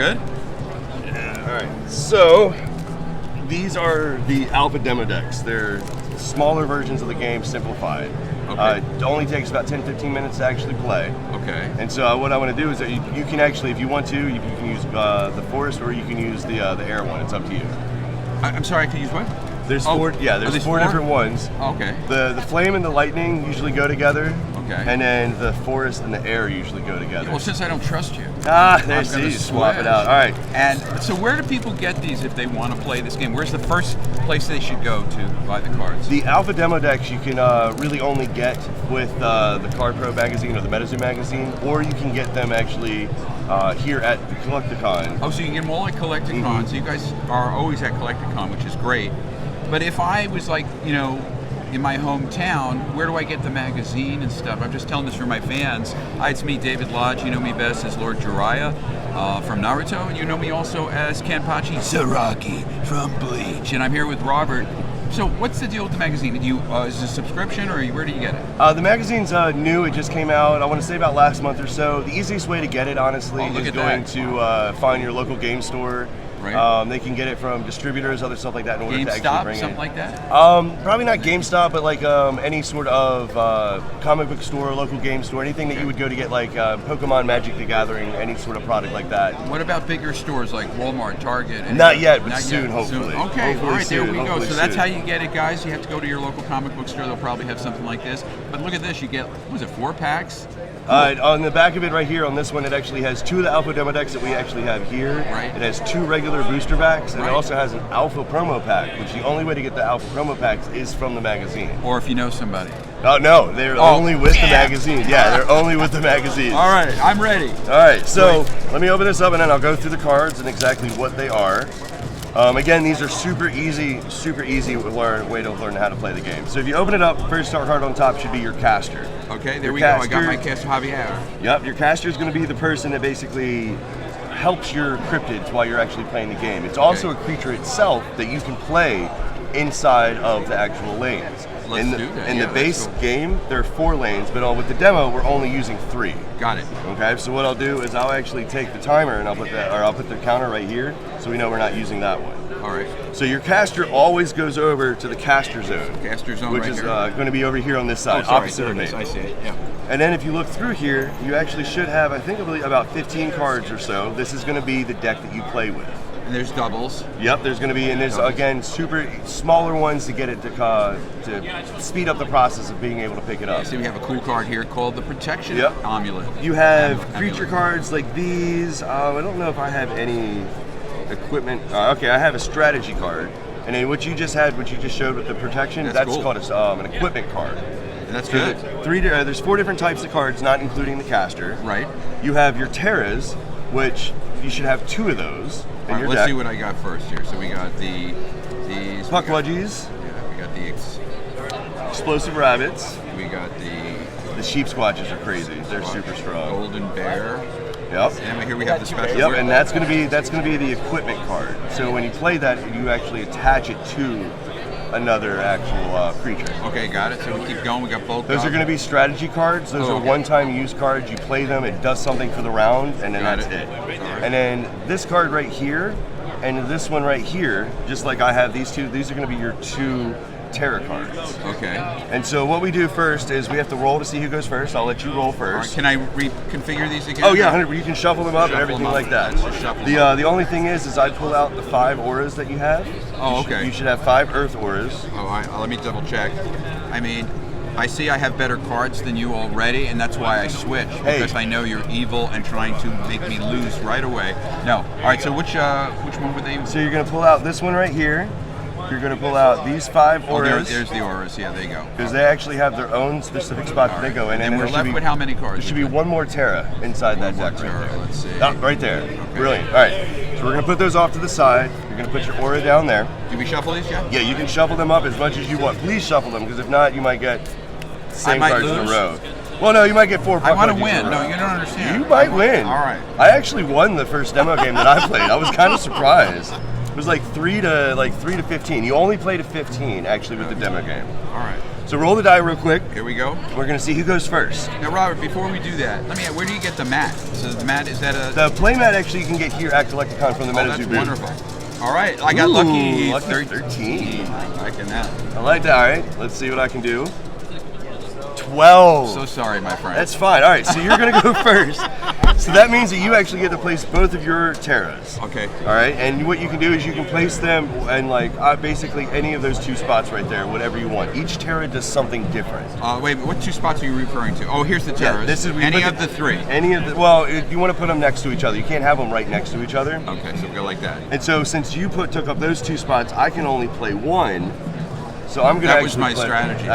good? Yeah. All right. So these are the alpha demo decks. They're smaller versions of the game, simplified. Okay. It only takes about 10-15 minutes to actually play. Okay. And so what I want to do is that you can actually, if you want to, you can use the forest or you can use the air one. It's up to you. I'm sorry, I can use what? There's four. Yeah, there's four different ones. Okay. The flame and the lightning usually go together. Okay. And then the forest and the air usually go together. Well, since I don't trust you. There's these. Swap it out. All right. And so where do people get these if they want to play this game? Where's the first place they should go to buy the cards? The alpha demo decks you can really only get with the Card Pro magazine or the MetaZoo magazine, or you can get them actually here at the Collecticon. Oh, so you can get them all at Collecticon. Mm-hmm. So you guys are always at Collecticon, which is great. But if I was like, you know, in my hometown, where do I get the magazine and stuff? I'm just telling this for my fans. Hi, it's me, David Lodge. You know me best as Lord Jiraiya from Naruto, and you know me also as Kenpachi Zaraki from Bleach. And I'm here with Robert. So what's the deal with the magazine? Is it a subscription, or where do you get it? The magazine's new. It just came out, I want to say about last month or so. The easiest way to get it, honestly, is going to find your local game store. Right. They can get it from distributors, other stuff like that in order to actually bring it. Something like that? Probably not GameStop, but like any sort of comic book store, local game store, anything that you would go to get like Pokemon, Magic the Gathering, any sort of product like that. What about bigger stores like Walmart, Target? Not yet, but soon, hopefully. Okay, hopefully all right, soon, there we go. So that's soon. how you get it, guys. You have to go to your local comic book store. They'll probably have something like this. But look at this. You get, what was it, 4 packs? On the back of it right here, on this one, it actually has 2 of the alpha demo decks that we actually have here. Right. It has 2 regular booster packs, and it also has an alpha promo pack, which the only way to get the alpha promo packs is from the magazine. Or if you know somebody. Oh, no, they're only with the magazine. Yeah, they're only with the magazine. All right, I'm ready. All right, so let me open this up, and then I'll go through the cards and exactly what they are. Again, these are super easy way to learn how to play the game. So if you open it up, first card on top should be your caster. Okay, there we go. I got my caster, Javier. Yep, your caster is going to be the person that basically helps your cryptids while you're actually playing the game. It's also a creature itself that you can play inside of the actual lanes. In the base game, there are 4 lanes, but with the demo, we're only using 3. Got it. Okay, so what I'll do is I'll actually take the timer and I'll put the counter right here, so we know we're not using that one. All right. So your caster always goes over to the caster zone. Caster zone, which is going to be over here on this side, opposite of me. I see it. Yeah. And then if you look through here, you actually should have, I believe about 15 cards or so. This is going to be the deck that you play with. And there's doubles. Yep, there's going to be, and there's again super smaller ones to get it to speed up the process of being able to pick it up. See, we have a cool card here called the Protection Amulet. You have creature cards like these. I don't know if I have any equipment. Okay, I have a strategy card, and then what you just showed with the protection, that's cool. called an equipment card. And that's good. There's 4 different types of cards, not including the caster. Right. You have your Terras, which you should have 2 of those. All right, let's see what I got first here. So we got these Puckwudgies. Yeah, we got the explosive rabbits. We got the sheep squatches are crazy. They're super strong. Golden bear. Yep. And here we have the special. Yep, and that's gonna be the equipment card. So when you play that, you actually attach it to another actual creature. Okay, got it. So we keep going. We got both. Those are going to be strategy cards. Those are one-time use cards. You play them, it does something for the round, and then that's it. And then this card right here, and this one right here, just like I have these 2. These are going to be your 2 Terra cards. Okay. And so what we do first is we have to roll to see who goes first. I'll let you roll first. Can I reconfigure these again? Oh yeah, 100%. You can shuffle them up and everything like that. The only thing is I pull out the 5 auras that you have. Oh, okay. You should have 5 Earth auras. Oh, let me double check. I mean, I see I have better cards than you already, and that's why I switch, because I know you're evil and trying to make me lose right away. No. All right. So which one were they? So you're gonna pull out this one right here. You're going to pull out these 5 auras. Oh, there's the auras. Yeah, there you go. Because they actually have their own specific spot that they go in. And we're left with how many cards? There should be 1 more Terra inside that deck right there. Let's see. Oh, right there. Okay. Brilliant. All right. So we're going to put those off to the side. You're going to put your aura down there. Do we shuffle these, yeah? Yeah, you can shuffle them up as much as you want. Please shuffle them, because if not, you might get the same cards in a row. Well, no, you might get 4 I want to win. No, you don't understand. You might win. All right. I actually won the first demo game that I played. I was kind of surprised. It was like 3 to 15. You only play to 15 actually with the demo game. All right. So roll the die real quick. Here we go. We're gonna see who goes first. Now, Robert, before we do that, where do you get the mat? So the mat, is that a... The play mat actually you can get here at Collecticon from the MetaZoo that's booth. wonderful. All right, I got lucky. Lucky 13. Liking that. I like that. All right, let's see what I can do. 12. So sorry, my friend. That's fine. All right, so you're gonna go first. So that means that you actually get to place both of your Terras. Okay. All right, and what you can do is you can place them in like basically any of those 2 spots right there, whatever you want. Each Terra does something different. Wait, what 2 spots are you referring to? Oh, here's the Terras. Yeah, this is any of the 3. Any of the, well, you want to put them next to each other. You can't have them right next to each other. Okay, so go like that. And so since you took up those 2 spots, I can only play 1. So I'm gonna. That was my strategy.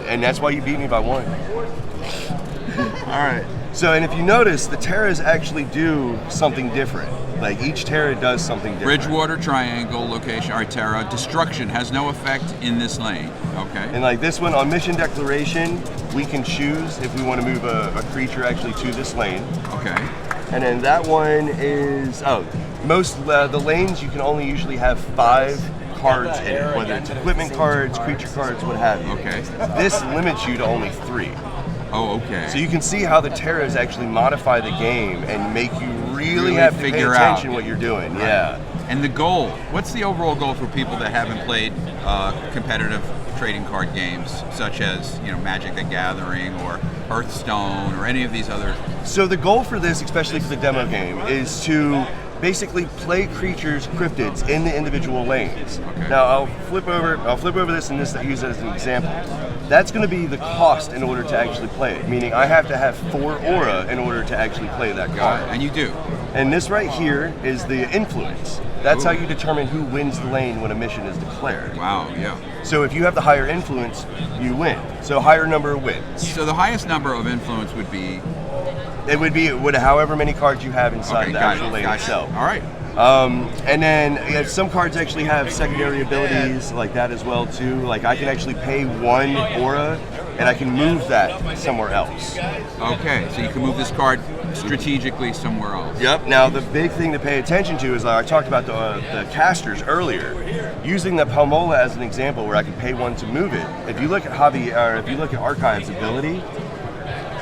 And that's why you beat me by 1. All right. So, and if you notice, the Terras actually do something different. Like each Terra does something different. Bridgewater Triangle location, our Terra. Destruction has no effect in this lane. Okay. And like this one, on Mission Declaration, we can choose if we want to move a creature actually to this lane. Okay. And then that one is, the lanes you can only usually have 5 cards in it, whether it's equipment cards, creature cards, what have you. Okay. This limits you to only 3. Oh, okay. So you can see how the Terras actually modify the game and make you really have to pay figure attention out what you're doing. Right. Yeah. And the goal, what's the overall goal for people that haven't played competitive trading card games, such as Magic the Gathering or Hearthstone or any of these other? So the goal for this, especially for the demo game, is to basically play creatures, cryptids in the individual lanes. Okay. Now I'll flip over this and use it as an example. That's going to be the cost in order to actually play it, meaning I have to have 4 aura in order to actually play that card. Got it. And you do. And this right here is the influence. That's how you determine who wins the lane when a mission is declared. Wow, yeah. So if you have the higher influence, you win. So higher number wins. So the highest number of influence would be? It would be however many cards you have inside the actual lane itself. All right. And then some cards actually have secondary abilities like that as well too. Like I can actually pay 1 aura and I can move that somewhere else. Okay, so you can move this card strategically somewhere else. Yep. Now the big thing to pay attention to is I talked about the casters earlier. Using the Palmola as an example, where I can pay 1 to move it. If you look at if you look at Archive's ability,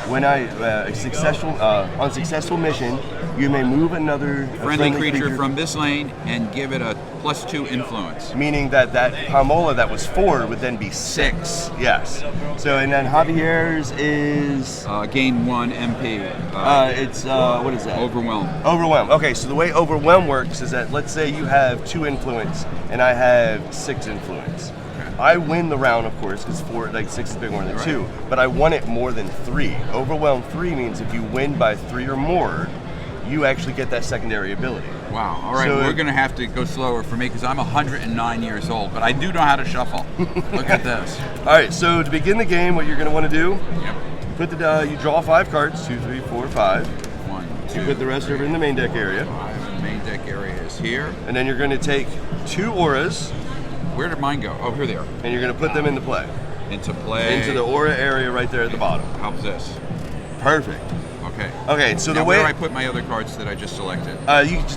when on successful mission, you may move another friendly creature from this lane and give it a +2 influence. Meaning that Palmola that was 4 would then be 6. Yes. So and then Javier's is gain 1 MP. It's what is that? Overwhelm. Overwhelm. Okay, so the way Overwhelm works is that let's say you have 2 influence and I have 6 influence. I win the round, of course, because 6 is bigger than 2, but I won it more than 3. Overwhelm 3 means if you win by 3 or more, you actually get that secondary ability. Wow. All right, so we're going to have to go slower for me because I'm 109 years old, but I do know how to shuffle. Look at this. All right, so to begin the game, what you're going to want to do, yep. You draw 5 cards, 2, 3, 4, 5. 1, 2. You put the rest over in the main deck area. 5. The main deck area is here. And then you're going to take 2 auras. Where did mine go? Oh, here they are. And you're going to put them into play. Into play. Into the aura area right there at the bottom. How's this? Perfect. Okay. Okay, so now the way where do I put my other cards that I just selected?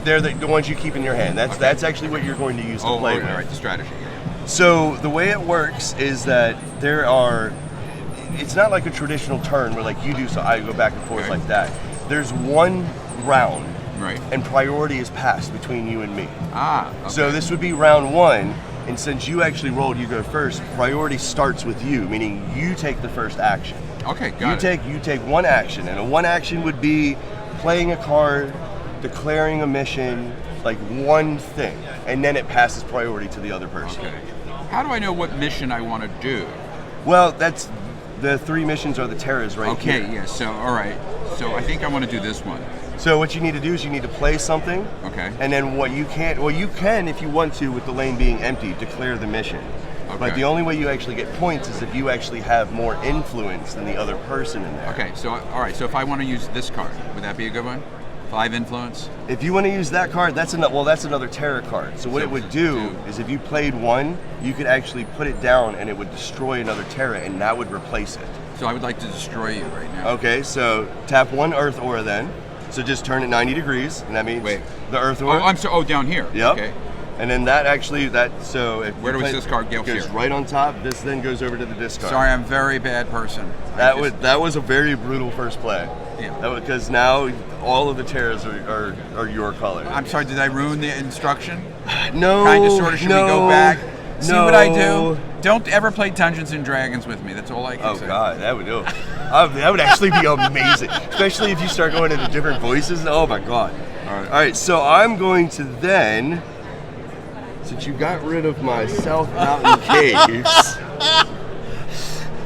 They're the ones you keep in your hand. That's actually what you're going to use to play with. All right, the strategy. Yeah. So the way it works is that it's not like a traditional turn where like you do so I go back and forth like that. There's 1 round. Right. And priority is passed between you and me. Okay. So this would be round 1. And since you actually rolled, you go first. Priority starts with you, meaning you take the first action. Okay, got it. You take 1 action, and a 1 action would be playing a card, declaring a mission, like 1 thing, and then it passes priority to the other person. Okay. How do I know what mission I want to do? Well, that's the 3 missions are the Terras right here. Okay, yeah. So all right. So I think I want to do this one. So what you need to do is you need to play something. Okay. And then you can if you want to, with the lane being empty, declare the mission. Okay. But the only way you actually get points is if you actually have more influence than the other person in there. Okay, so all right, so if I want to use this card, would that be a good one? 5 influence? If you want to use that card, that's another Terra card. So what it would do is if you played 1, you could actually put it down and it would destroy another Terra and that would replace it. So I would like to destroy you right now. Okay, so tap 1 Earth Aura then. So just turn it 90 degrees, and that means the Earth Aura. Oh, I'm sorry. Oh, down here. Yep. Okay. And then that actually, so if Where does this card go goes here? right on top. This then goes over to the discard. Sorry, I'm a very bad person. That was a very brutal first play. Yeah. Because now all of the terras are your color. I'm sorry, did I ruin the instruction? No. Kind of, sort of. Should we go back? See no. what I do? Don't ever play Dungeons and Dragons with me. That's all I can say. Oh God, that would actually be amazing, especially if you start going into different voices. Oh my God. All right. So I'm going to then, since you got rid of my South Mountain Caves.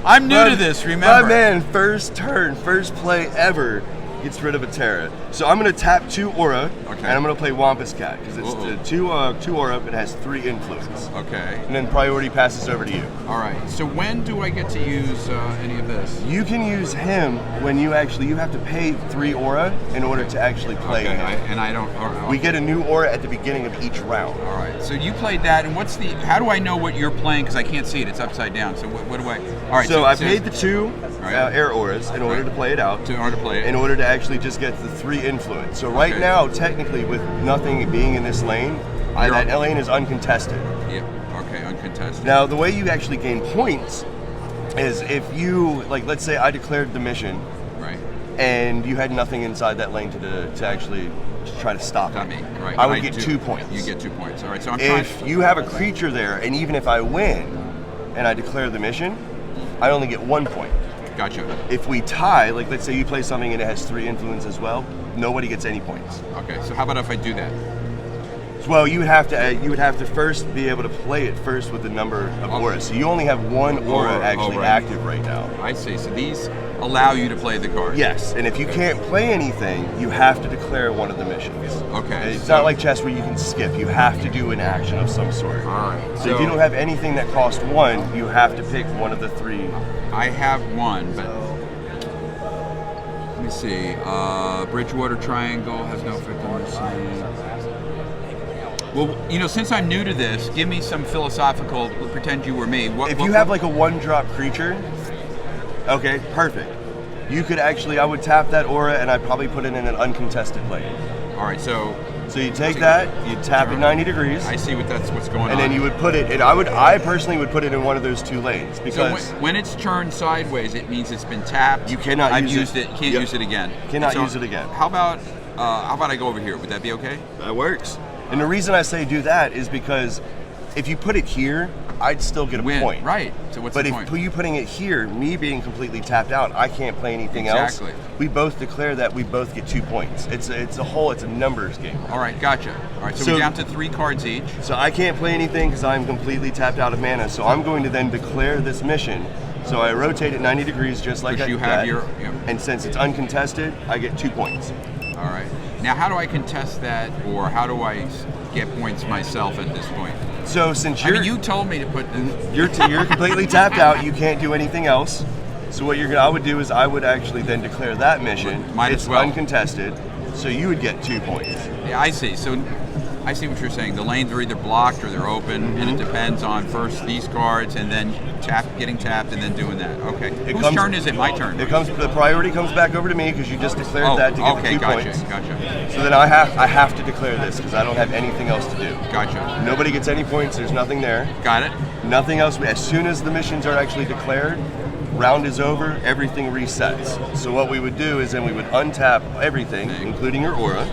I'm new to this, remember. My man, first turn, first play ever, gets rid of a Terra. So I'm going to tap 2 Aura, and I'm going to play Wampus Cat, because it's the 2 Aura, it has 3 influence. Okay. And then priority passes over to you. All right. So when do I get to use any of this? You can use him when you have to pay 3 Aura in order to actually play him. And I don't... We get a new Aura at the beginning of each round. All right. So you played that, and how do I know what you're playing? Because I can't see it. It's upside down. So what do I... All right. So I paid the 2 air auras in order to play it out. In order to play it. In order to actually just get the 3 influence. So right now, technically, with nothing being in this lane, that lane is uncontested. Yeah. Okay. Uncontested. Now, the way you actually gain points is if you, like, let's say I declared the mission, right, and you had nothing inside that lane to actually try to stop it. Right. I would get 2 points. You get 2 points. All right. So if you have a creature there, and even if I win and I declare the mission, I only get 1 point. Gotcha. If we tie, like let's say you play something and it has 3 influence as well, nobody gets any points. Okay. So how about if I do that? Well, you would have to first be able to play it first with the number of auras. So you only have 1 aura actually active right now. I see. So these allow you to play the card. Yes, and if you can't play anything, you have to declare one of the missions. Okay. It's not like chess where you can skip. You have to do an action of some sort. All right. So if you don't have anything that costs 1, you have to pick one of the 3. I have 1, but let me see. Bridgewater Triangle has no effect on the scene. Well, since I'm new to this, give me some philosophical, pretend you were me. If you have like a 1-drop creature, okay, perfect. You could actually, I would tap that aura and I'd probably put it in an uncontested lane. All right, so you take that, you tap it 90 degrees. I see what's going on. And then you would put it, and I personally would put it in one of those 2 lanes because so when it's turned sideways, it means it's been tapped. You cannot use it. Can't use it again. Cannot use it again. How about I go over here? Would that be okay? That works. And the reason I say do that is because if you put it here, I'd still get a point. Right. So what's the point? But if you putting it here, me being completely tapped out, I can't play anything else. We both declare that we both get 2 points. It's a numbers game. All right, gotcha. All right, so we're down to 3 cards each. So I can't play anything because I'm completely tapped out of mana. So I'm going to then declare this mission. So I rotate it 90 degrees just like that. And since it's uncontested, I get 2 points. All right. Now, how do I contest that, or how do I get points myself at this point? So since you told me to put you're completely tapped out, you can't do anything else. So what I would do is I would actually then declare that mission. It's uncontested, so you would get 2 points. Yeah, I see. So I see what you're saying. The lanes are either blocked or they're open, and it depends on first these cards, and then getting tapped, and then doing that. Okay. Whose turn is it? My turn. The priority comes back over to me because you just declared that to get the 2 points. Gotcha. So then I have to declare this because I don't have anything else to do. Gotcha. Nobody gets any points. There's nothing there. Got it. Nothing else. As soon as the missions are actually declared, round is over, everything resets. So what we would do is then we would untap everything, including your aura.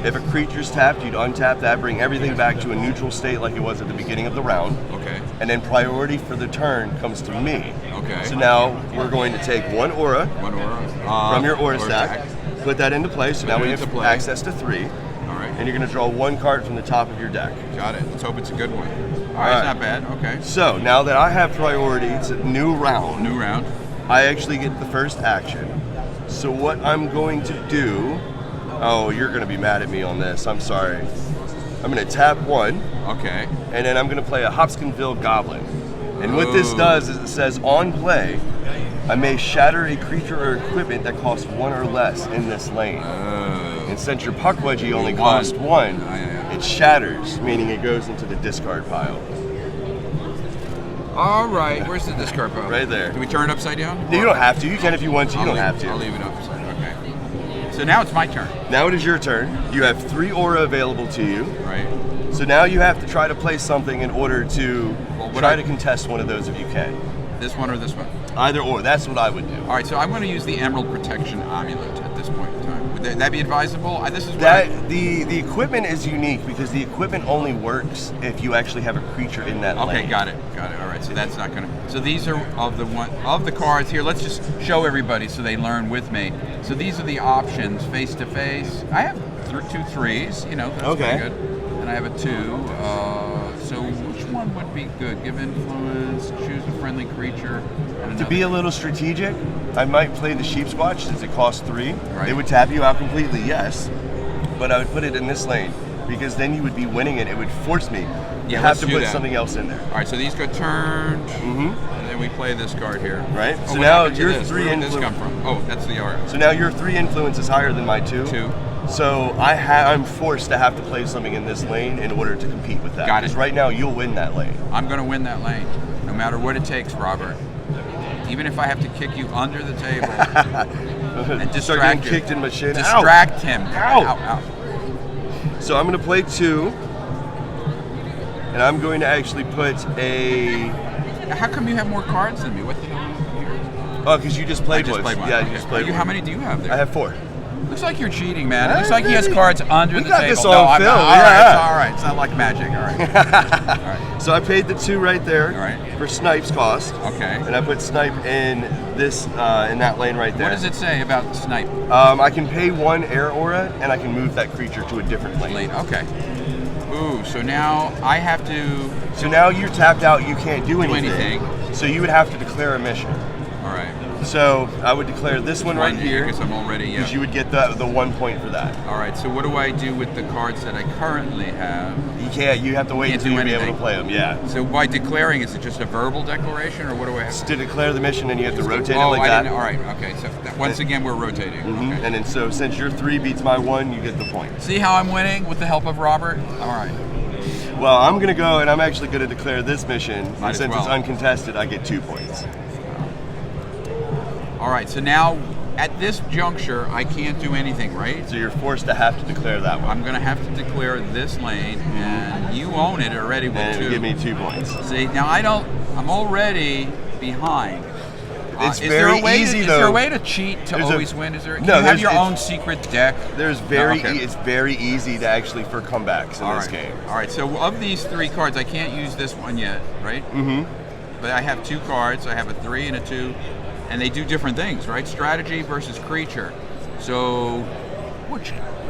If a creature's tapped, you'd untap that, bring everything back to a neutral state like it was at the beginning of the round. Okay. And then priority for the turn comes to me. Okay. So now we're going to take 1 aura. From your aura stack. Put that into play. So now we have access to 3. All right. And you're going to draw 1 card from the top of your deck. Got it. Let's hope it's a good one. All right, it's not bad. Okay. So now that I have priority, it's a new round. I actually get the first action. So what I'm going to do... Oh, you're going to be mad at me on this. I'm sorry. I'm going to tap 1. Okay. And then I'm going to play a Hopkinsville Goblin. And what this does is it says, on play, I may shatter a creature or equipment that costs 1 or less in this lane. And since your puck wedgie only costs 1, it shatters, meaning it goes into the discard pile. All right. Where's the discard pile? Right there. Do we turn it upside down? You don't have to. You can if you want to. You don't have to. I'll leave it upside. Okay. So now it's my turn. Now it is your turn. You have 3 aura available to you. Right. So now you have to try to play something in order to try to contest one of those if you can. This one or this one? Either or. That's what I would do. All right, so I'm going to use the Emerald Protection Amulet at this point in time. Would that be advisable? This is what the equipment is unique because the equipment only works if you actually have a creature in that lane. Okay, got it. All right, so that's not going to. So these are of the cards here. Let's just show everybody so they learn with me. So these are the options: face to face. I have 2 3s. You know, that's pretty good. And I have a 2. So which one would be good? Give influence, choose a friendly creature. To be a little strategic, I might play the Sheep Squatch since it costs 3. Right. It would tap you out completely, yes. But I would put it in this lane because then you would be winning it. It would force me to have to put something else in there. All right, so these go turned, and then we play this card here. Right. Oh, so now your this? 3 Where did influence. this come from? Oh, that's the aura. So now your 3 influence is higher than my 2. 2. So I'm forced to have to play something in this lane in order to compete with that. Got it. Because right now you'll win that lane. I'm going to win that lane, no matter what it takes, Robert. Even if I have to kick you under the table and Start getting kicked in my shin. Distract him. Ow. Ow. So I'm going to play 2, and I'm going to actually put a. How come you have more cards than me? What the hell is here? Oh, because you just played one. one. Yeah, Okay. you just played one. How many do you have there? I have 4. Looks like you're cheating, man. It looks like he has cards under the We got table. this on film. All Yeah. right. It's not like magic. All right. All right. So I paid the 2 right there All right. for Snipe's cost. Okay. And I put Snipe in this in that lane right there. What does it say about Snipe? I can pay 1 air aura, and I can move that creature to a different lane. Okay. Ooh, so now I have to. So now you're tapped out. You can't do anything. anything. So you would have to declare a mission. All right. So I would declare this one right here. Because I'm already. Because you would get the 1 point for that. All right. So what do I do with the cards that I currently have? You can't. You have to wait until you be able to play them. Yeah. So by declaring, is it just a verbal declaration, or what do I have? It's to declare the mission, and you have to rotate it Oh, like I that. didn't. All right. Okay. So once again, we're rotating. Okay. And then so since your 3 beats my 1, you get the point. See how I'm winning with the help of Robert? All right. Well, I'm going to go, and I'm actually going to declare this mission. Might And as since well. it's uncontested, I get 2 points. All right. So now, at this juncture, I can't do anything, right? So you're forced to have to declare that one. I'm going to have to declare this lane, and you own it already with And 2. give me 2 points. See, now I'm already behind. It's is very there a way easy, Is though. there a way to cheat to There's always win? Is there? Can No, you have your it's- own secret deck? There's it's very easy to actually for comebacks in All this right. game. All right. So of these 3 cards, I can't use this one yet, right? Mm-hmm. But I have 2 cards. I have a 3 and a 2, and they do different things, right? Strategy versus creature. So, what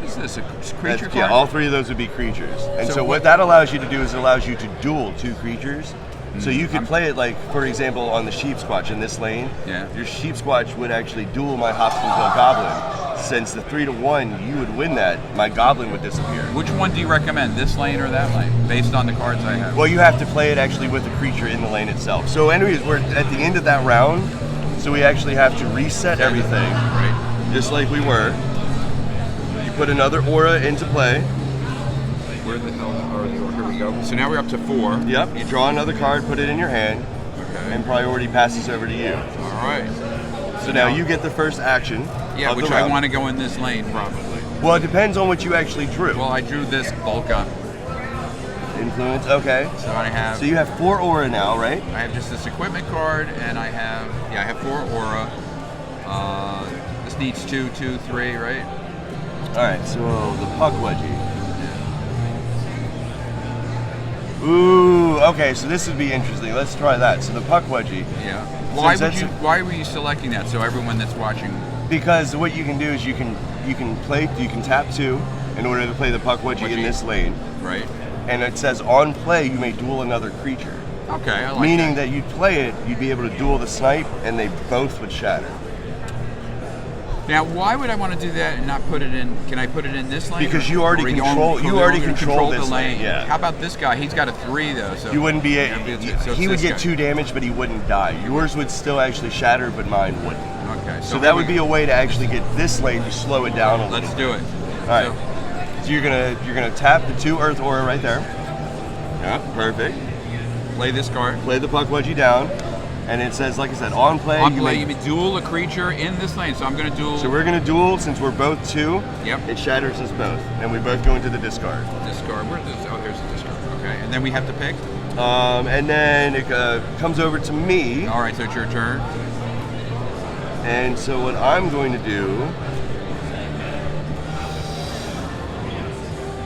is this? A creature card? Yeah, all 3 of those would be creatures. And So so what- what that allows you to do is it allows you to duel 2 creatures. So you could play it like, for example, on the Sheep Squatch in this lane. Yeah. Your Sheep Squatch would actually duel my Hopkinsville Goblin. Since the 3 to 1, you would win that. My Goblin would disappear. Which one do you recommend, this lane or that lane, based on the cards I have? Well, you have to play it actually with the creature in the lane itself. So anyways, we're at the end of that round, so we actually have to reset everything, Right. just like we were. You put another aura into play. Where the hell are the? Here we go. So now we're up to 4. Yep, you draw another card, put it in your hand, Okay. and priority passes over to you. All right. So now you get the first action. Yeah, of the which I round. want to go in this lane probably. Well, it depends on what you actually drew. Well, I drew this bulk up, Influence, okay. so I have. So you have 4 aura now, right? I have just this equipment card, and I have 4 aura. This needs 2, 2, 3, right? All right, so the puck wedgie. Ooh, okay, so this would be interesting. Let's try that. So the puck wedgie. Yeah. Since Why were you selecting that? So everyone that's watching. Because what you can do is you can tap 2 in order to play the puck wedgie in this lane, Right. and it says on play you may duel another creature. Okay, I like Meaning that. that you'd play it, you'd be able to duel the snipe, and they both would shatter. Now, why would I want to do that and not put it in? Can I put it in this lane? Because you already Or control- you they're already gonna control the this lane. lane, yeah. How about this guy? He's got a 3 though. So You wouldn't be Yeah, so he it's would this get guy. 2 damage, but he wouldn't die. Yours would still actually shatter, but mine wouldn't. Okay. So that would be a way to actually get this lane to slow it down a little. Let's do it. All right. So you're gonna tap the 2 Earth Aura right there. Yeah, perfect. Play this card. Play the puck wedgie down. And it says, like I said, on play. On play, you may duel a creature in this lane. So I'm going to duel. So we're going to duel since we're both 2. Yep. It shatters us both, and we both go into the discard. Discard. Where's this? Oh, there's the discard. Okay, and then we have to pick. And then it comes over to me. All right, so it's your turn. And so what I'm going to do,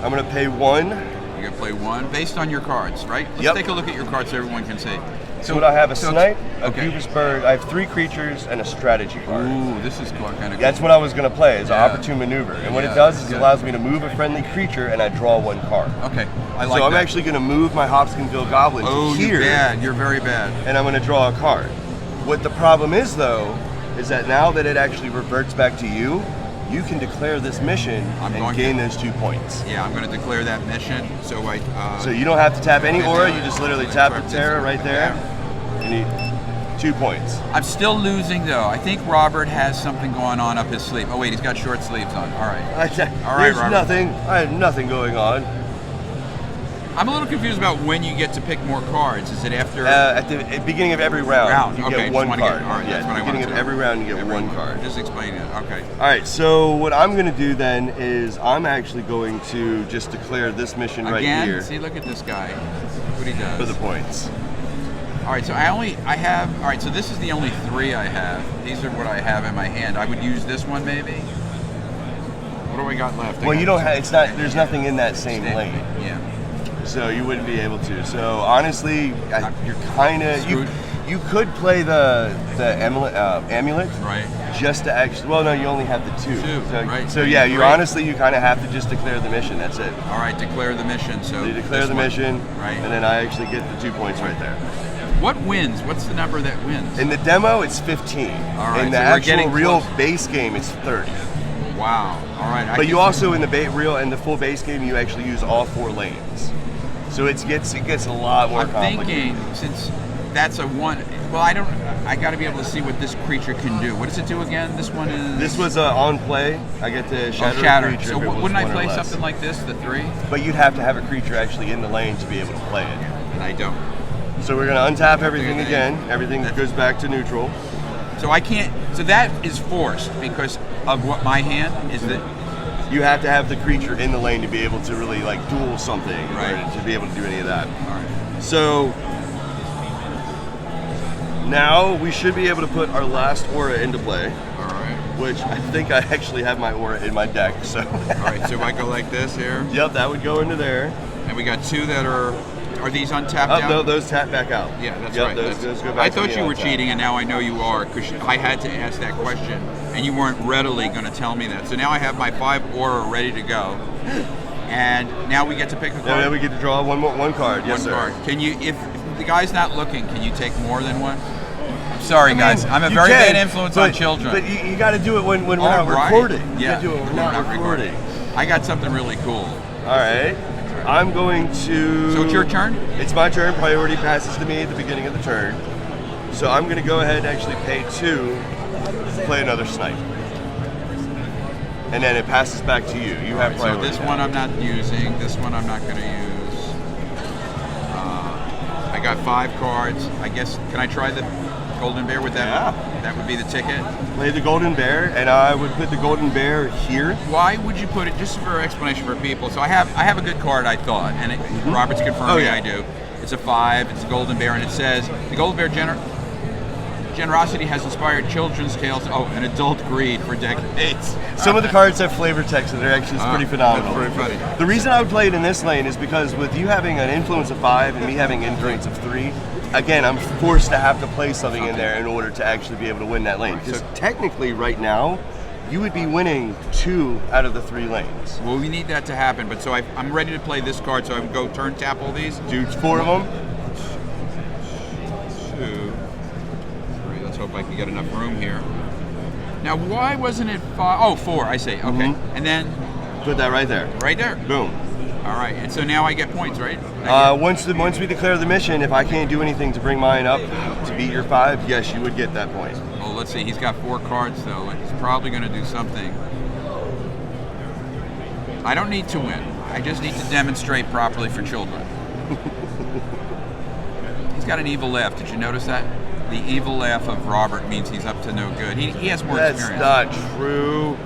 I'm going to pay 1. You're going to play 1 based on your cards, right? Let's Yep. take a look at your cards so everyone can see. So what I have, a Snipe, a okay. Cubus Bird, I have 3 creatures, and a strategy card. Ooh, this is kind of cool. That's what I was going to play, is Yeah. an opportune maneuver. And what Yeah, it does is good. it allows me to move a friendly creature, and I draw 1 card. Okay, I like So I'm that. actually going to move my Hopkinsville Goblin Oh, to here. you're bad. You're very bad. And I'm going to draw a card. What the problem is, though, is that now that it actually reverts back to you, you can declare this mission and gain those 2 points. Yeah, I'm going to declare that mission. So I. So you don't have to tap any aura. You just literally tap the This. Terra right there. Yeah. You need 2 points. I'm still losing though. I think Robert has something going on up his sleeve. Oh wait, he's got short sleeves on. All right. All right, There's Robert. nothing. I have nothing going on. I'm a little confused about when you get to pick more cards. Is it after? At the beginning of every round, you okay, get just 1 wanna card. Get, all right, Yeah, that's what I beginning wanted of to every round, you get 1 card. Just explain it. Okay. All right, so what I'm going to do then is I'm actually going to just declare this mission right Again, here see, look at this guy. What he does. for the points. All right, so I have. All right, so this is the only 3 I have. These are what I have in my hand. I would use this one maybe. What do we got left? Well, you don't have. It's not. There's nothing in that same Stand- lane, Yeah. so you wouldn't be able to. So honestly, you're kind of Screwed. you could play the amulet Right. just to actually. Well, no, you only have the 2. So, right. So yeah, you Right. honestly you kind of have to just declare the mission. That's it. All right, declare the mission. So You declare this the one. mission, Right. and then I actually get the 2 points right there. What wins? What's the number that wins? In the demo, it's 15. All right, In the so we're actual getting real close. base game, it's 30. Wow. All right. But you also in the the full base game, you actually use all 4 lanes. So it gets a lot more I'm complicated. thinking since that's a 1. Well, I got to be able to see what this creature can do. What does it do again? This one is. This was on play. I get to shatter a Shatter. creature. So if it was wouldn't I 1 or play less. something like this, the 3? But you'd have to have a creature actually in the lane to be able to play it. And I don't. So we're gonna untap everything again. Everything That's- goes back to neutral. So I can't. So that is forced because of what my hand is that. You have to have the creature in the lane to be able to really like duel something, Right. or to be able to do any of that. All right. So now we should be able to put our last aura into play, All right. which I think I actually have my aura in my deck. So All right. So if I go like this here, yep, that would go into there. and we got 2 that are. Are these untapped Oh, out? no, those tap back out. Yeah, that's Yep, right. Those go back I to thought being you were untapped. cheating, and now I know you are because I had to ask that question, and you weren't readily going to tell me that. So now I have my 5 aura ready to go, and now we get to pick a card. And then we get to draw one card. Yes, One sir. card. Can you, if the guy's not looking, can you take more than one? I'm sorry, guys. I'm a you very can, bad influence but- on children. But you got to do it when we're not All right. recording. You Yeah, got to do it when we're not recording. I got something really cool. All right. I'm going to. So it's your turn? It's my turn. Priority passes to me at the beginning of the turn. So I'm going to go ahead and actually pay 2 to play another snipe. And then it passes back to you. You have So priority. this one I'm not using. This one I'm not going to use. I got 5 cards. I guess, can I try the Golden Bear with that? Yeah. That would be the ticket. Play the Golden Bear, and I would put the Golden Bear here. Why would you put it, just for explanation for people, so I have a good card, I thought, and Robert's confirming Oh, yeah. I do. It's a 5, it's a Golden Bear, and it says, the Golden Bear generosity has inspired children's tales, and adult greed for decades. Some of the cards have flavor text, and they're actually pretty phenomenal. That's pretty funny. The reason I would play it in this lane is because with you having an influence of 5 and me having influence of 3, again, I'm forced to have to play something in there in order to actually be able to win that lane. Because technically, right now, you would be winning 2 out of the 3 lanes. Well, we need that to happen, but so I'm ready to play this card, so I would go turn tap all these. Do 4 of them. 2, 3. Let's hope I can get enough room here. Now, why wasn't it 5? Oh, 4, I see. Okay. And then Put that right there. right there. Boom. All right. And so now I get points, right? Once we declare the mission, if I can't do anything to bring mine up to beat your 5, yes, you would get that point. Well, let's see. He's got 4 cards, though, and he's probably going to do something. I don't need to win. I just need to demonstrate properly for children. He's got an evil laugh. Did you notice that? the evil laugh of Robert means he's up to no good. He has more That's experience. not true.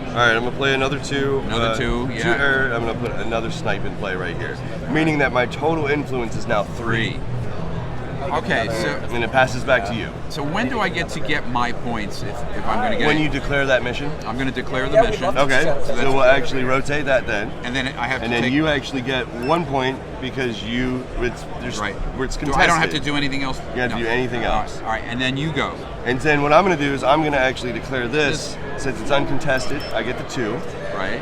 All right, I'm gonna play another 2. Another 2, yeah. I'm gonna put another snipe in play right here, meaning that my total influence is now 3. Okay, so And it passes back to you. so when do I get to get my points if I'm going to get When it? you declare that mission. I'm going to declare the mission. Okay, So so we'll actually rotate that then. And then I have to And then take... you actually get 1 point because it's Right. where it's Do contested. I don't have to do anything else? You have to do anything else. All right, and then you go. And then what I'm going to do is I'm going to actually declare this. Since it's uncontested, I get the 2. Right.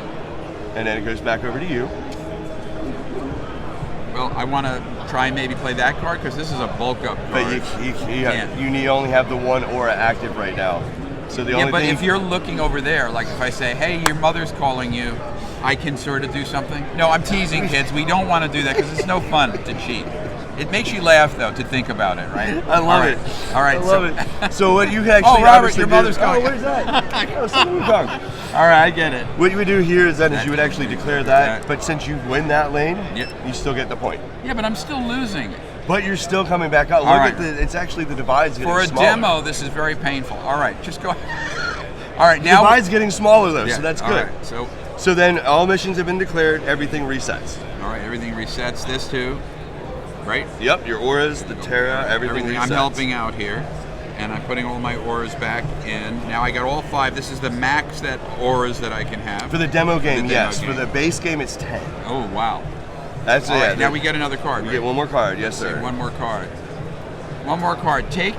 And then it goes back over to you. Well, I want to try and maybe play that card because this is a bulk up card. But you only have the 1 aura active right now. So the only but thing... if you're looking over there, like if I say, hey, your mother's calling you, I can sort of do something. No, I'm teasing, kids. We don't want to do that because it's no fun to cheat. It makes you laugh, though, to think about it, right? I love it. All right. I love it. So what you actually... Oh, Robert, obviously your mother's calling. Oh, what is that? Oh, something wrong. All right, I get it. What you would do here is you would actually declare that, but since you win that lane, Yep. you still get the point. Yeah, but I'm still losing. But you're still coming back out. Look All right. at it's actually the divide's getting For a smaller. demo, this is very painful. All right, just go. All right, The now divide's getting smaller though, yeah, so that's all good. right, So then all missions have been declared, everything resets. all right, everything resets. This too, right? Yep, your auras, the Terra, everything resets. I'm helping out here, and I'm putting all my auras back in. Now I got all 5. This is the max that auras that I can have. For the demo game, demo yes. game. For the base game, it's 10. Oh wow! That's All it. right, now we get another card. You right? get 1 more card, yes Okay, sir. one more card. One more card. Take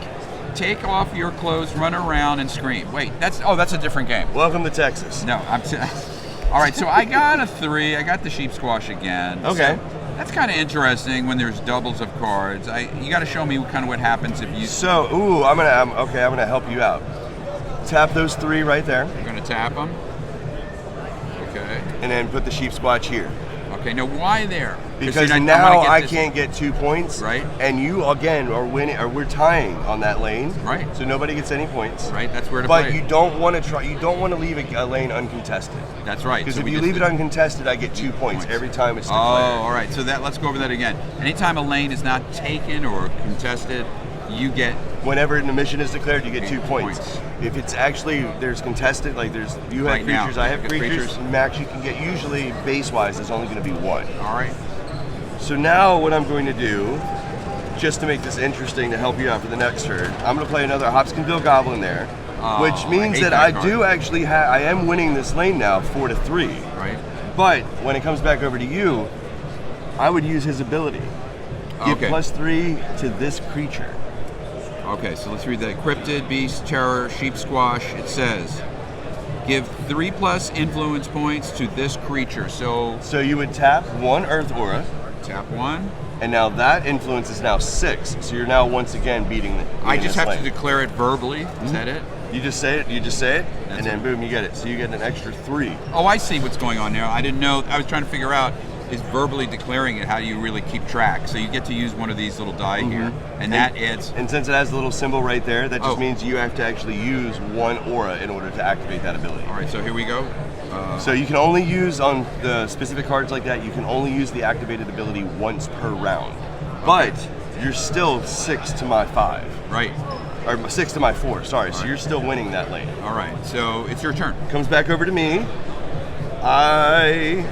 off your clothes, run around, and scream. Wait, that's a different game. Welcome to Texas. No, all right, so I got a 3. I got the sheep squash again. Okay. So that's kind of interesting when there's doubles of cards. You got to show me kind of what happens if you. So, I'm gonna help you out. Tap those 3 right there, You're gonna tap them. Okay. and then put the sheep squatch here. Okay. Now why there? Because I'm now gonna get I this- can't get 2 points, Right. And you again are winning, or we're tying on that lane, Right. So nobody gets any points, Right. That's where to But play. you don't want to try. You don't want to leave a lane uncontested. That's right. Because So if we you just leave it did- uncontested, I get 2 points every time it's Oh, declared. all right. So let's go over that again. Anytime a lane is not taken or contested, you get. Whenever the mission is declared, you get Okay, 2 points. points. If it's actually there's contested, like you have Right now, creatures, I have you got creatures. creatures. Max you can get usually base wise is only going to be 1. All right. So now what I'm going to do, just to make this interesting to help you out for the next turn, I'm going to play another Hopkinsville Goblin there, Oh, which I means hate that that I card. do actually I am winning this lane now 4-3. Right. But when it comes back over to you, I would use his ability. Give Okay. +3 to this creature. Okay, so let's read that. Cryptid, Beast, Terror, Sheep Squash. It says, give 3+ influence points to this creature. So So you would tap 1 Earth Aura, tap 1. and now that influence is now 6. So you're now once again beating I just this have to lane. declare it verbally. Is that it? You just say it, That's and then it. boom, you get it. So you get an extra 3. Oh, I see what's going on now. I didn't know. I was trying to figure out, is verbally declaring it, how do you really keep track? So you get to use one of these little die here, and that adds. And since it has a little symbol right there, that just Oh. means you have to actually use 1 aura in order to activate that ability. All right, so here we go. So you can only use on the specific cards like that, you can only use the activated ability once per round. But you're still 6 to my 5. Right. Or 6 to my 4, sorry. So you're still winning that lane. All right, so it's your turn. Comes back over to me. I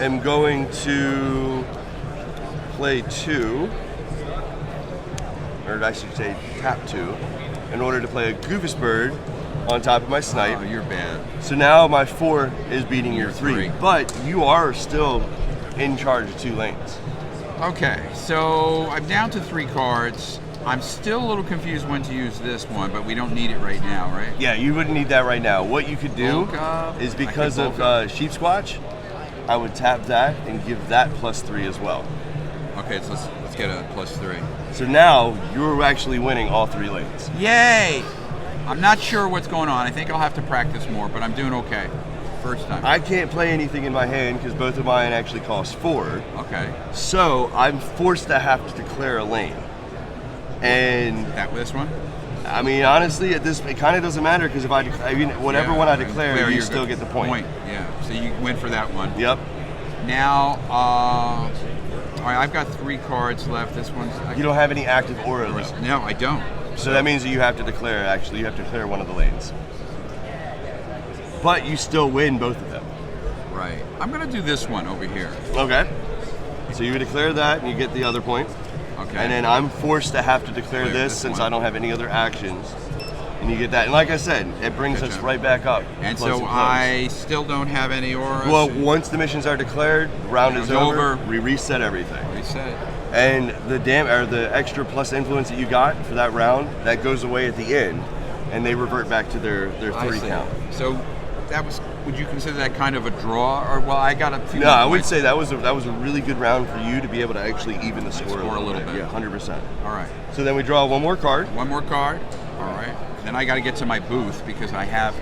am going to play 2, or I should say tap 2, in order to play a Goofus Bird on top of my snipe. Oh, you're bad. So now my 4 is beating your Your 3, three. but you are still in charge of 2 lanes. Okay, so I'm down to 3 cards. I'm still a little confused when to use this one, but we don't need it right now, right? Yeah, you wouldn't need that right now. What you could do Bulk up. is I because could of bulk up. Sheep Squatch, I would tap that and give that +3 as well. Okay, so let's get a +3. So now you're actually winning all 3 lanes. Yay! I'm not sure what's going on. I think I'll have to practice more, but I'm doing okay. First time. I can't play anything in my hand because both of mine actually cost 4. Okay. So I'm forced to have to declare a lane. And This one? I mean, honestly, it kind of doesn't matter because if whatever Yeah, one I declare, you you're still good. get the point. Yeah, so you went for that one. Yep. Now, right, I've got 3 cards left. This one's... You don't have any active aura, though. No, I don't. So that means that you have to declare, actually, you have to clear one of the lanes. But you still win both of them. Right. I'm going to do this one over here. Okay. So you declare that, and you get the other point. Okay. And then I'm forced to have to declare Clear this this since one. I don't have any other actions. And you get that. And like I said, it brings us right back up. And close so close. I still don't have any auras. Well, once the missions are declared, round is over. over. We reset everything. Reset. And the extra plus influence that you got for that round, that goes away at the end, and they revert back to their 3 count. So that was. Would you consider that kind of a draw, or well, I got a few. No, I would say that was a really good round for you to be able to actually even the score a little bit. Yeah, 100%. All right. So then we draw one more card. One more card. All right. Then I got to get to my booth because I have,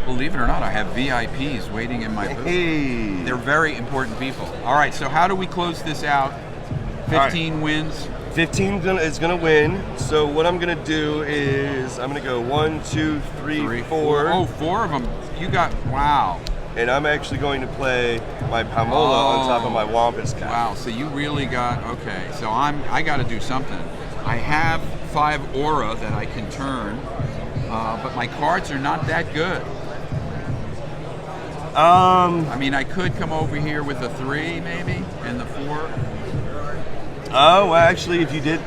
believe it or not, I have VIPs waiting in my booth. Hey. They're very important people. All right. So how do we close this out? 15 wins. 15 is gonna win. So what I'm gonna do is I'm gonna go 1, 2, 3, 4. Oh, 4 of them. You got, wow. And I'm actually going to play my Pamola on top of my Wampus cap. Wow. So you really got, okay. So I got to do something. I have 5 aura that I can turn, but my cards are not that good. I mean, I could come over here with a 3 maybe and the 4. Oh, well, actually, if you did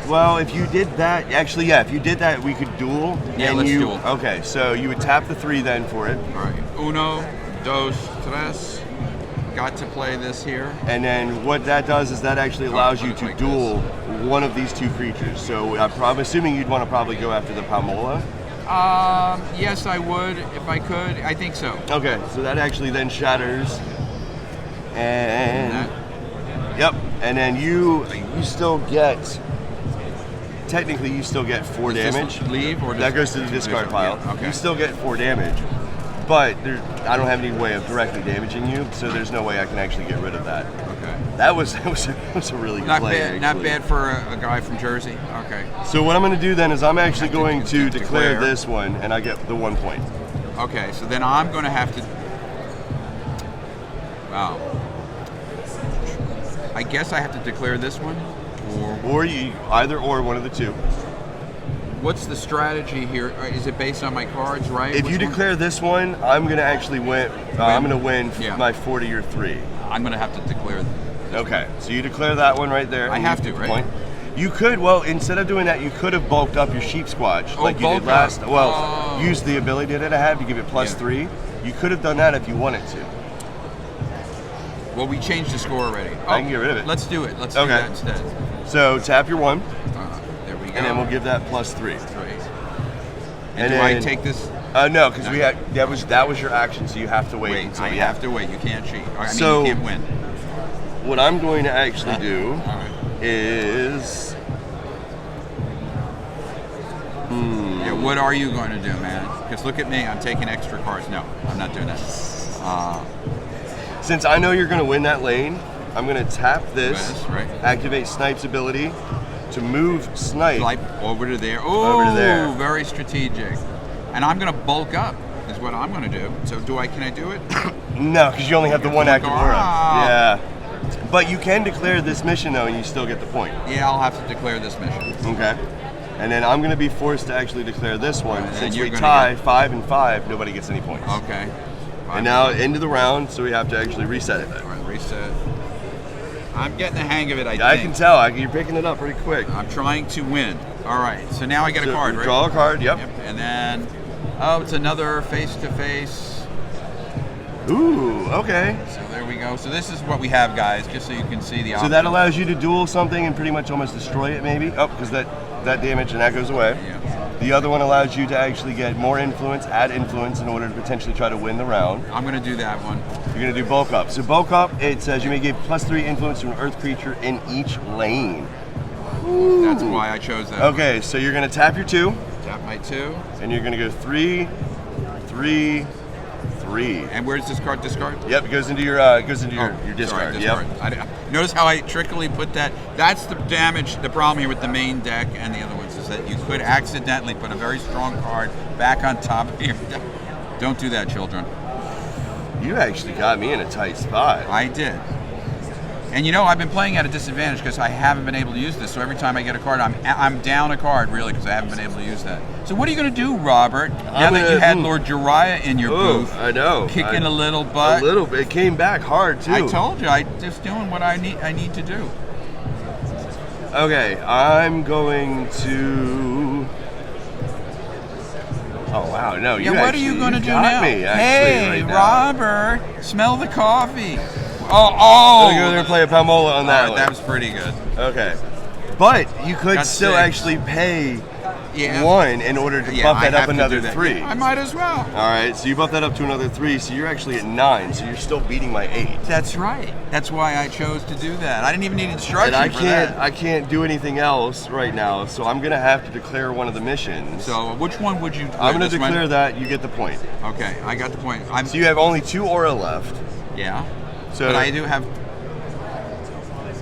that, actually, yeah, if you did that, we could duel. Yeah, let's duel. Okay, so you would tap the 3 then for it. All right. 1, 2, 3. Got to play this here. And then what that does is that actually allows you to duel one of these 2 creatures. So I'm assuming you'd want to probably go after the Pamola. Yes, I would if I could. I think so. Okay, so that actually then shatters. And yep, and then you still get, technically you still get 4 damage. Leave or that goes to the discard pile. Yeah, okay. You still get 4 damage, but I don't have any way of directly damaging you, so there's no way I can actually get rid of that. Okay. That was a really good play. Bad, not bad for a guy from Jersey. Okay. So what I'm going to do then is I'm actually going to declare this one, and I get the 1 point. Okay, so then I'm going to have to. Wow. I guess I have to declare this one, or you either or one of the 2. What's the strategy here? Is it based on my cards, right? If you declare this one, I'm going to actually win. I'm going to win my 4 to your 3. I'm going to have to declare. Okay, so you declare that one right there. I have to, right? Point. You could, well, instead of doing that, you could have bulked up your sheep squatch like you did last. Well, use the ability that I have to give it +3. You could have done that if you wanted to. Well, we changed the score already. I can get rid of it. Let's do it. Let's do that instead. So tap your 1. There we go. And then we'll give that +3. And do I take this? No, because we had that was your action, so you have to wait. I have to wait. You can't cheat. I mean, so you can't win. What I'm going to actually do is. Yeah, what are you going to do, man? Because look at me. I'm taking extra cards. No, I'm not doing that. Since I know you're going to win that lane, I'm going to tap this, right. Activate Snipe's ability to move Snipe over to there. Oh, over to there. Very strategic. And I'm going to bulk up is what I'm going to do. So can I do it? No, because you only have the 1 active aura. Ah. Yeah. But you can declare this mission, though, and you still get the point. Yeah, I'll have to declare this mission. Okay. And then I'm going to be forced to actually declare this one. Right, since we tie 5 and 5, nobody gets any points. Okay. And now into the round, so we have to actually reset it. All right, reset. I'm getting the hang of it, I think. I can tell. You're picking it up pretty quick. I'm trying to win. All right, so now I get a card, right? Draw a card, yep. And then, it's another face-to-face. Ooh, okay. So there we go. So this is what we have, guys, just so you can see the options. So that allows you to duel something and pretty much almost destroy it, maybe? Oh, because that damage and that goes away. Yeah. The other one allows you to actually get more influence, add influence in order to potentially try to win the round. I'm going to do that one. You're going to do bulk up. So bulk up, it says you may give +3 influence to an earth creature in each lane. Ooh. That's why I chose that. Okay, one. So you're going to tap your 2. Tap my 2. And you're going to go 3, 3, 3. And where's this card? Discard? Yep, it goes into your discard. Sorry, discard. Yep. Notice how I trickily put that. That's the damage. The problem here with the main deck and the other ones is that you could accidentally put a very strong card back on top of your deck. Don't do that, children. You actually got me in a tight spot. I did. And you know, I've been playing at a disadvantage because I haven't been able to use this. So every time I get a card, I'm down a card, really, because I haven't been able to use that. So what are you going to do, Robert, now that you had Lord Jiraiya in your booth? I know. Kicking a little butt. A little bit. It came back hard, too. I told you. I'm just doing what I need to do. Okay, I'm going to... Oh, wow. No, you what are you going to do now? Me, hey, right Robert, smell the coffee. Oh! Go there and play a Palmola on that one. That was pretty good. Okay. But you could Got still 6. actually pay 1 in order to bump that up another 3. Yeah, I might as well. All right, so you bump that up to another 3, so you're actually at 9, so you're still beating my 8. That's right. That's why I chose to do that. I didn't even need instruction for that. I can't do anything else right now, so I'm going to have to declare one of the missions. So which one would you? I'm going to declare that. You get the point. Okay, I got the point. So you have only 2 aura left. Yeah. So, but I do have.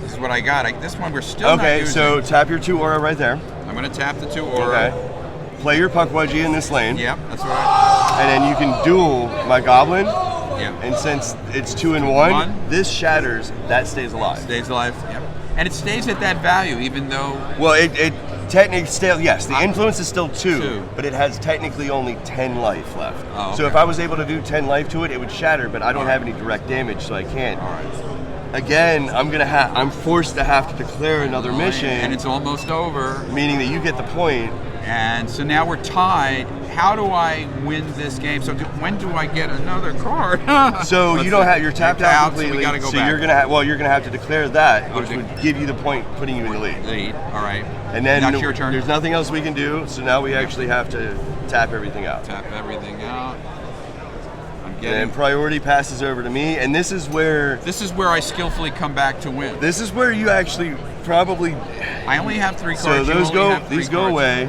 This is what I got. This one we're still not okay, using. so tap your 2 aura right there. I'm going to tap the 2 aura. Okay. Play your Puck Wedgie in this lane. Yep, that's right. And then you can duel my Goblin. Yeah. And since it's 2 and 1, this shatters. That stays alive. Stays alive. Yep. And it stays at that value, even though. Well, it technically still, yes, the influence is still 2, but it has technically only 10 life left. Oh, okay. So if I was able to do 10 life to it, it would shatter, but I don't have any direct damage, so I can't. All right. Again, I'm forced to have to declare another mission. And it's almost over. Meaning that you get the point. And so now we're tied. How do I win this game? So when do I get another card? So you don't have, you're tapped out completely. So we gotta go back. You're gonna have to declare that, which would give you the point, putting you in the lead. All right. And then that's your turn. There's nothing else we can do. So now we actually have to tap everything out. Tap everything out. And priority passes over to me, and this is where I skillfully come back to win. This is where you actually probably. I only have 3 cards. So these go away.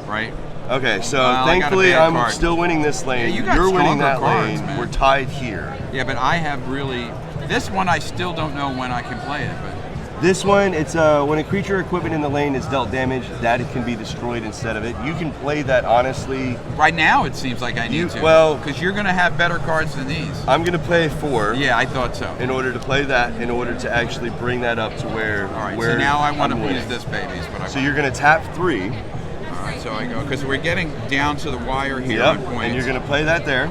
Right. Okay, so thankfully I'm still winning this lane. Yeah, You're winning that cards, lane. Man. We're tied here. Yeah, but I have really this one. I still don't know when I can play it, but. This one, it's when a creature equipment in the lane is dealt damage, that it can be destroyed instead of it. You can play that honestly. Right now, it seems like I need to. Well, because you're going to have better cards than these. I'm going to play 4. Yeah, I thought so. In order to play that, in order to actually bring that up to where. All right. Where so now I want to win. use this, babies. But so you're going to tap 3. All right. So I go because we're getting down to the wire here. Yep. On points. And you're going to play that there.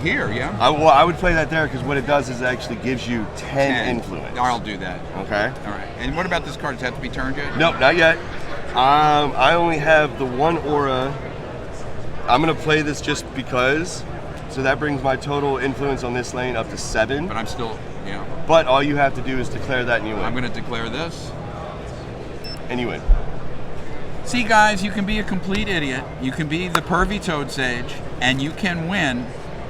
Here, yeah. I would play that there because what it does is it actually gives you 10 influence. I'll do that. Okay. All right. And what about this card? Does it have to be turned yet? Nope, not yet. I only have the 1 aura. I'm going to play this just because. So that brings my total influence on this lane up to 7. But I'm still, yeah. But all you have to do is declare that and you win. I'm going to declare this. And you win. See, guys, you can be a complete idiot. You can be the pervy toad sage, and you can win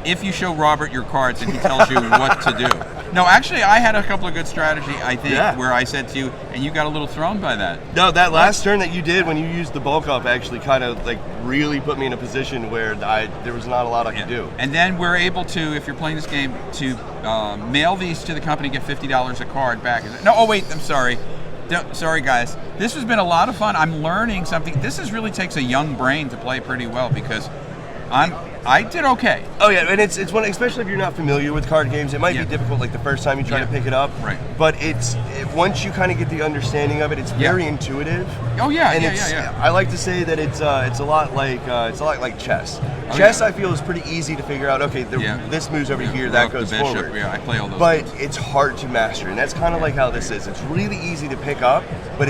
if you show Robert your cards and he tells you what to do. No, actually, I had a couple of good strategy, I think, where I said to you, and you got a little thrown by that. No, that last turn that you did when you used the bulk up actually kind of like really put me in a position where there was not a lot I could do. And then we're able to, if you're playing this game, to mail these to the company, get $50 a card back. No, oh wait, I'm sorry. Sorry, guys. This has been a lot of fun. I'm learning something. This really takes a young brain to play pretty well because I did okay. Oh yeah, and it's one, especially if you're not familiar with card games, it might be difficult like the first time you try to pick it up. Right. But once you kind of get the understanding of it, it's very intuitive. Oh yeah, and yeah. I like to say that it's a lot like chess. Chess I feel is pretty easy to figure out. Okay, this moves over here, that goes forward. Yeah, I play all those. But it's hard to master, and that's kind of like how this is. It's really easy to pick up, but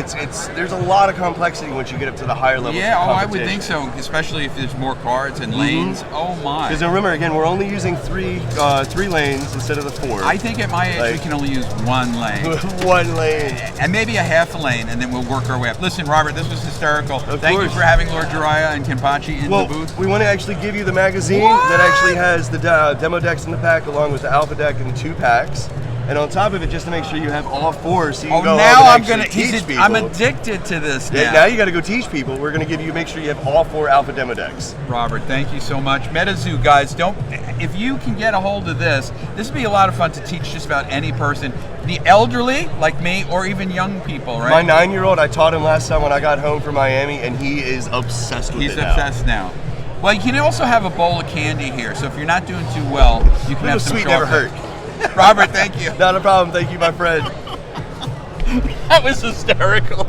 there's a lot of complexity once you get up to the higher levels. Yeah, of I would think so, especially if there's more cards and lanes. Oh my! Because remember, again, we're only using three lanes instead of the 4. I think at my age we can only use 1 lane. 1 lane. And maybe a half a lane, and then we'll work our way up. Listen, Robert, this was hysterical. Thank you for having Lord Jiraiya and Kenpachi in the booth. We want to actually give you the magazine that actually has the demo decks in the pack, along with the alpha deck and 2 packs. And on top of it, just to make sure you have all 4, so you can go now I'm going to teach people. I'm addicted to this now. Yeah, now you got to go teach people. We're going to make sure you have all 4 alpha demo decks. Robert, thank you so much. MetaZoo, guys, if you can get a hold of this would be a lot of fun to teach just about any person, the elderly like me, or even young people, right? My 9-year-old, I taught him last time when I got home from Miami, and he is obsessed with it. He's obsessed now. Well, you can also have a bowl of candy here, so if you're not doing too well, you can have some sweet never hurt. Robert, thank you. Not a problem. Thank you, my friend. That was hysterical.